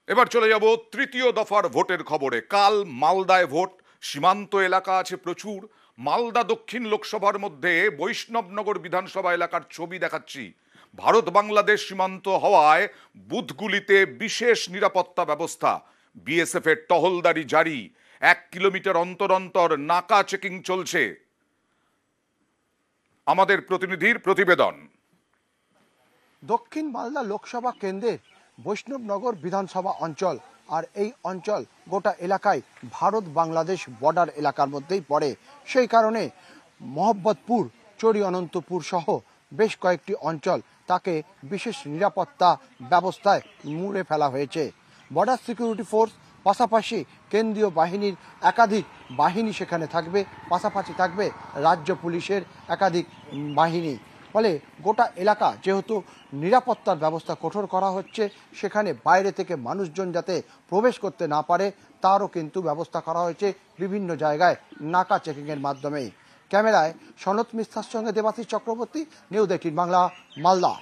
এবার চলে যাব তৃতীয় দফার ভোটের খবরে। কাল মালদায় ভোট, সীমান্ত এলাকা আছে প্রচুর। মালদা দক্ষিণ লোকসভার মধ্যে বৈষ্ণবনগর বিধানসভা এলাকার ছবি দেখাচ্ছি। ভারত বাংলাদেশ সীমান্ত হওয়ায় বুথগুলিতে বিশেষ নিরাপত্তা ব্যবস্থা, বিএসএফ এর টহলদারি জারি, 1 কিলোমিটার অন্তর অন্তর নাকা চেকিং চলছে। আমাদের প্রতিনিধির প্রতিবেদন। দক্ষিণ মালদা লোকসভা কেন্দ্রের বৈষ্ণবনগর বিধানসভা অঞ্চল, আর এই অঞ্চল গোটা এলাকায় ভারত বাংলাদেশ বর্ডার এলাকার মধ্যেই পড়ে। সেই কারণে মোহাম্মদপুর, চরি অনন্তপুর সহ বেশ কয়েকটি অঞ্চল তাকে বিশেষ নিরাপত্তা ব্যবস্থায় মুড়ে ফেলা হয়েছে। বর্ডার সিকিউরিটি ফোর্স, পাশাপাশি কেন্দ্রীয় বাহিনীর একাধিক বাহিনী সেখানে থাকবে, পাশাপাশি থাকবে রাজ্য পুলিশের একাধিক বাহিনী। ফলে গোটা এলাকা যেহেতু নিরাপত্তার ব্যবস্থা কঠোর করা হচ্ছে, সেখানে বাইরে থেকে মানুষজন যাতে প্রবেশ করতে না পারে তারও কিন্তু ব্যবস্থা করা হয়েছে বিভিন্ন জায়গায় নাকা চেকিংয়ের মাধ্যমেই। ক্যামেরায় সনত মিশ্রার সঙ্গে দেবাশিস চক্রবর্তী, নিউজ 18 বাংলা, মালদা।